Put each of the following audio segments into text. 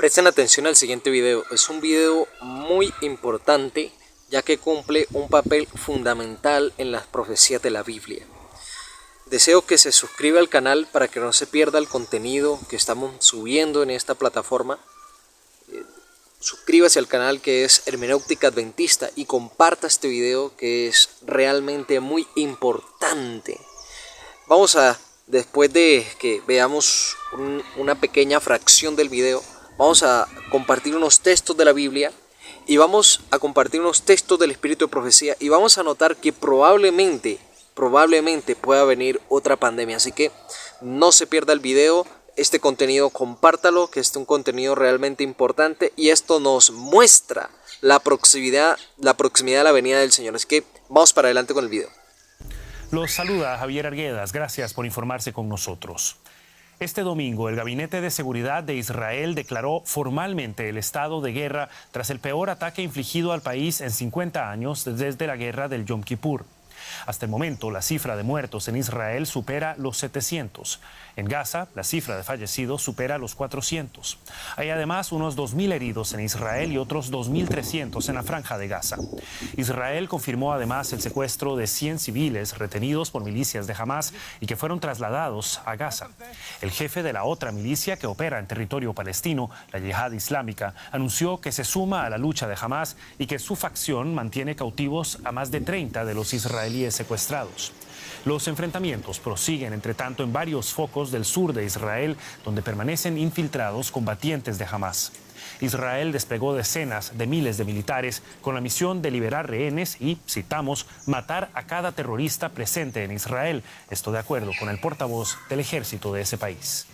Presten atención al siguiente video, es un video muy importante ya que cumple un papel fundamental en las profecías de la Biblia. Deseo que se suscriba al canal para que no se pierda el contenido que estamos subiendo en esta plataforma. Suscríbase al canal que es Hermenéutica Adventista y comparta este video que es realmente muy importante. Vamos a, después de que veamos una pequeña fracción del video, vamos a compartir unos textos de la Biblia y vamos a compartir unos textos del Espíritu de Profecía y vamos a notar que probablemente pueda venir otra pandemia. Así que no se pierda el video, este contenido compártalo, que es un contenido realmente importante y esto nos muestra la proximidad de la venida del Señor. Así que vamos para adelante con el video. Los saluda Javier Arguedas, gracias por informarse con nosotros. Este domingo, el Gabinete de Seguridad de Israel declaró formalmente el estado de guerra tras el peor ataque infligido al país en 50 años desde la guerra del Yom Kippur. Hasta el momento, la cifra de muertos en Israel supera los 700. En Gaza, la cifra de fallecidos supera los 400. Hay además unos 2.000 heridos en Israel y otros 2.300 en la franja de Gaza. Israel confirmó además el secuestro de 100 civiles retenidos por milicias de Hamas y que fueron trasladados a Gaza. El jefe de la otra milicia que opera en territorio palestino, la Yihad Islámica, anunció que se suma a la lucha de Hamas y que su facción mantiene cautivos a más de 30 de los israelíes secuestrados. Los enfrentamientos prosiguen, entre tanto, en varios focos del sur de Israel, donde permanecen infiltrados combatientes de Hamas. Israel desplegó decenas de miles de militares con la misión de liberar rehenes y, citamos, matar a cada terrorista presente en Israel. Esto de acuerdo con el portavoz del ejército de ese país.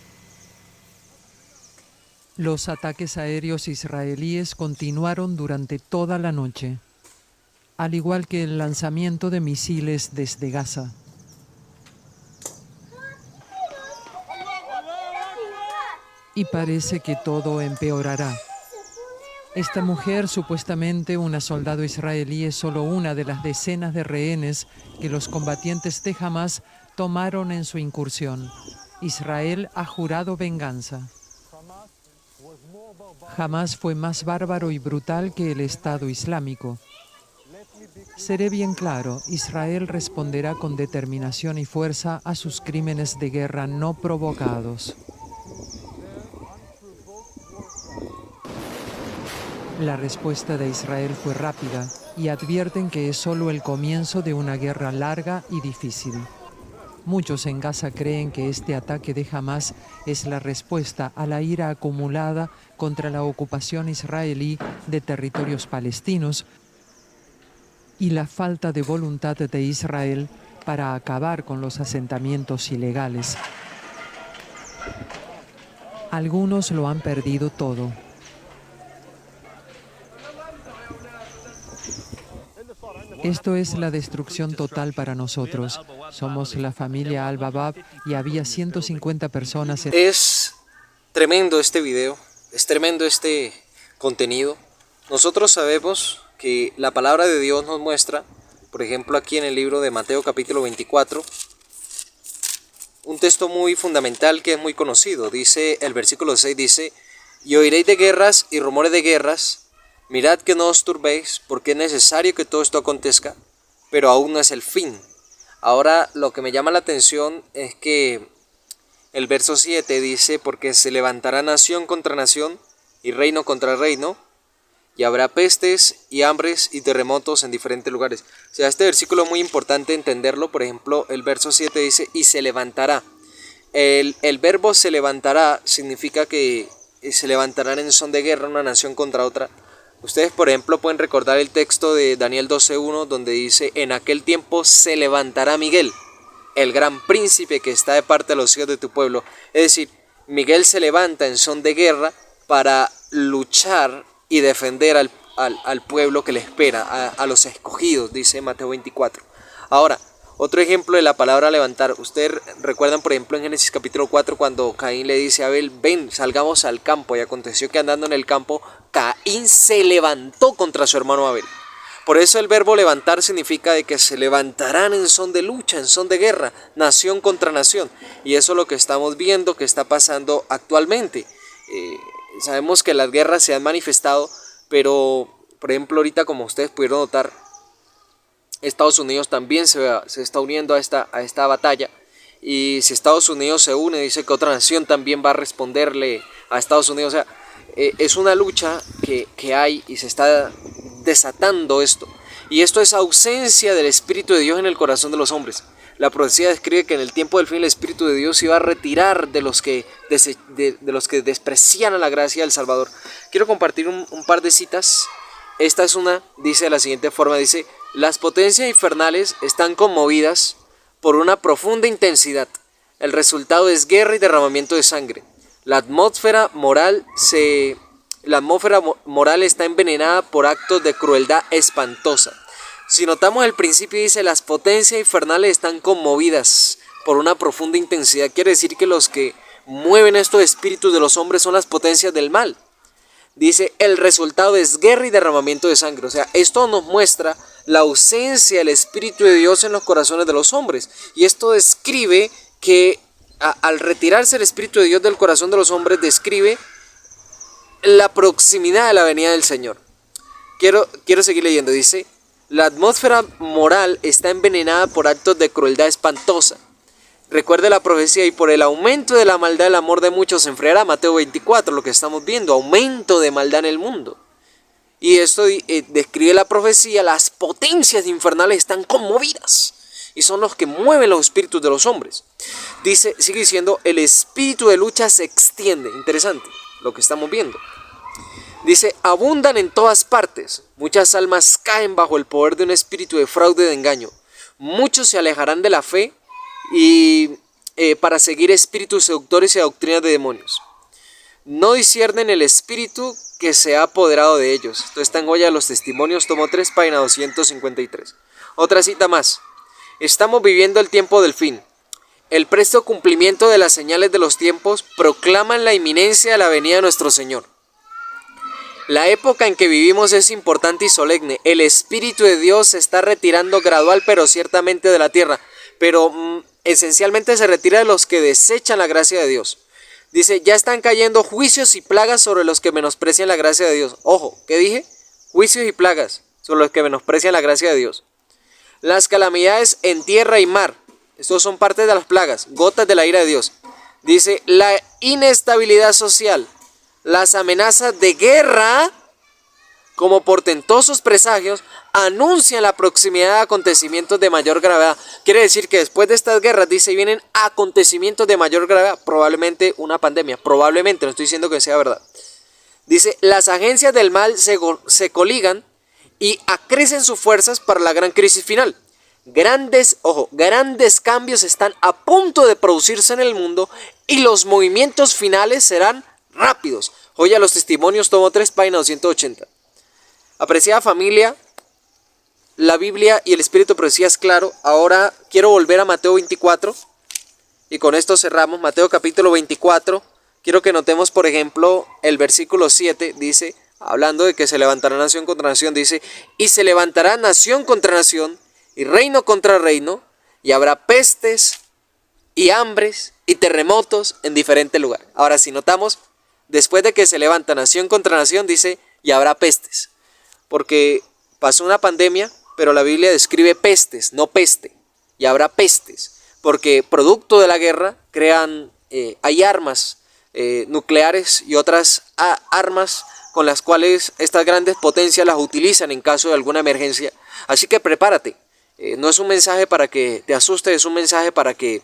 Los ataques aéreos israelíes continuaron durante toda la noche, al igual que el lanzamiento de misiles desde Gaza. Y parece que todo empeorará. Esta mujer, supuestamente una soldado israelí, es solo una de las decenas de rehenes que los combatientes de Hamas tomaron en su incursión. Israel ha jurado venganza. Hamas fue más bárbaro y brutal que el Estado Islámico. Seré bien claro, Israel responderá con determinación y fuerza a sus crímenes de guerra no provocados. La respuesta de Israel fue rápida y advierten que es solo el comienzo de una guerra larga y difícil. Muchos en Gaza creen que este ataque de Hamas es la respuesta a la ira acumulada contra la ocupación israelí de territorios palestinos y la falta de voluntad de Israel para acabar con los asentamientos ilegales. Algunos lo han perdido todo. Esto es la destrucción total para nosotros. Somos la familia Al-Babab y había 150 personas. Es tremendo este video, es tremendo este contenido. Nosotros sabemos que la palabra de Dios nos muestra, por ejemplo aquí en el libro de Mateo capítulo 24, un texto muy fundamental que es muy conocido. Dice, el versículo 6 dice, y oiréis de guerras y rumores de guerras. Mirad que no os turbéis, porque es necesario que todo esto acontezca, pero aún no es el fin. Ahora lo que me llama la atención es que el verso 7 dice, porque se levantará nación contra nación y reino contra reino, y habrá pestes y hambres y terremotos en diferentes lugares. O sea, este versículo es muy importante entenderlo. Por ejemplo, el verso 7 dice, y se levantará. El verbo se levantará significa que se levantarán en son de guerra una nación contra otra. Ustedes, por ejemplo, pueden recordar el texto de Daniel 12:1, donde dice, en aquel tiempo se levantará Miguel, el gran príncipe que está de parte de los hijos de tu pueblo. Es decir, Miguel se levanta en son de guerra para luchar y defender al pueblo que le espera, a los escogidos, dice Mateo 24. Ahora, otro ejemplo de la palabra levantar. Ustedes recuerdan, por ejemplo, en Génesis capítulo 4, cuando Caín le dice a Abel, ven, salgamos al campo. Y aconteció que andando en el campo, Caín se levantó contra su hermano Abel. Por eso el verbo levantar significa de que se levantarán en son de lucha, en son de guerra, nación contra nación. Y eso es lo que estamos viendo que está pasando actualmente. sabemos que las guerras se han manifestado, pero por ejemplo ahorita, como ustedes pudieron notar, Estados Unidos también se está uniendo a esta batalla. Y si Estados Unidos se une, dice que otra nación también va a responderle a Estados Unidos. O sea, es una lucha que hay y se está desatando esto. Y esto es ausencia del Espíritu de Dios en el corazón de los hombres. La profecía describe que en el tiempo del fin el Espíritu de Dios se iba a retirar de los que desprecian a la gracia del Salvador. Quiero compartir un par de citas. Esta es una, dice de la siguiente forma, dice: las potencias infernales están conmovidas por una profunda intensidad. El resultado es guerra y derramamiento de sangre. La atmósfera moral está envenenada por actos de crueldad espantosa. Si notamos el principio, dice: las potencias infernales están conmovidas por una profunda intensidad. Quiere decir que los que mueven estos espíritus de los hombres son las potencias del mal. Dice: el resultado es guerra y derramamiento de sangre. O sea, esto nos muestra la ausencia del Espíritu de Dios en los corazones de los hombres. Y esto describe que al retirarse el Espíritu de Dios del corazón de los hombres, describe la proximidad de la venida del Señor. Quiero seguir leyendo. Dice: la atmósfera moral está envenenada por actos de crueldad espantosa. Recuerde la profecía: y por el aumento de la maldad el amor de muchos se enfriará. Mateo 24, lo que estamos viendo, aumento de maldad en el mundo. Y esto describe la profecía: las potencias infernales están conmovidas y son los que mueven los espíritus de los hombres. Dice, sigue diciendo: el espíritu de lucha se extiende. Interesante lo que estamos viendo. Dice: abundan en todas partes. Muchas almas caen bajo el poder de un espíritu de fraude y de engaño. Muchos se alejarán de la fe y para seguir espíritus seductores y doctrinas de demonios. No disciernen el espíritu que se ha apoderado de ellos. Esto está en Joya de los Testimonios, tomo 3, página 253. Otra cita más: estamos viviendo el tiempo del fin. El presto cumplimiento de las señales de los tiempos proclaman la inminencia de la venida de nuestro Señor. La época en que vivimos es importante y solemne. El Espíritu de Dios se está retirando gradual pero ciertamente de la tierra. Pero esencialmente se retira de los que desechan la gracia de Dios. Dice: ya están cayendo juicios y plagas sobre los que menosprecian la gracia de Dios. Ojo, ¿qué dije? Juicios y plagas sobre los que menosprecian la gracia de Dios. Las calamidades en tierra y mar. Estos son parte de las plagas, gotas de la ira de Dios. Dice: la inestabilidad social, las amenazas de guerra, como portentosos presagios, anuncian la proximidad de acontecimientos de mayor gravedad. Quiere decir que después de estas guerras, dice, vienen acontecimientos de mayor gravedad, probablemente una pandemia, probablemente, no estoy diciendo que sea verdad. Dice: las agencias del mal se coligan y acrecen sus fuerzas para la gran crisis final. Grandes cambios están a punto de producirse en el mundo y los movimientos finales serán rápidos. Joya los Testimonios, tomo 3, página 280. Apreciada familia, la Biblia y el Espíritu de profecía es claro. Ahora quiero volver a Mateo 24 y con esto cerramos. Mateo capítulo 24. Quiero que notemos, por ejemplo, el versículo 7. Dice, hablando de que se levantará nación contra nación, dice: y se levantará nación contra nación y reino contra reino, y habrá pestes y hambres y terremotos en diferentes lugares. Ahora, si notamos, después de que se levanta nación contra nación, dice: y habrá pestes. Porque pasó una pandemia, pero la Biblia describe pestes, no peste. Y habrá pestes, porque producto de la guerra hay armas nucleares y otras armas con las cuales estas grandes potencias las utilizan en caso de alguna emergencia. Así que prepárate. No es un mensaje para que te asustes, es un mensaje para que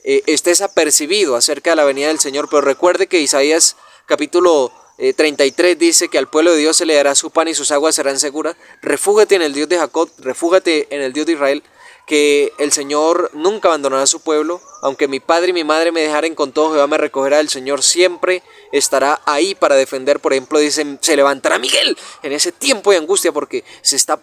estés apercibido acerca de la venida del Señor. Pero recuerde que Isaías capítulo 33 dice que al pueblo de Dios se le dará su pan y sus aguas serán seguras. Refúgate en el Dios de Jacob, refúgate en el Dios de Israel, que el Señor nunca abandonará a su pueblo. Aunque mi padre y mi madre me dejaren, con todo Jehová me recogerá. El Señor siempre estará ahí para defender. Por ejemplo, dice, se levantará Miguel en ese tiempo de angustia, porque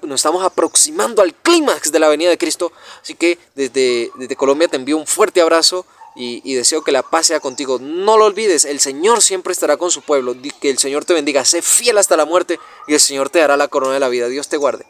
nos estamos aproximando al clímax de la venida de Cristo. Así que desde Colombia te envío un fuerte abrazo y deseo que la paz sea contigo. No lo olvides, el Señor siempre estará con su pueblo. Que el Señor te bendiga, sé fiel hasta la muerte y el Señor te dará la corona de la vida. Dios te guarde.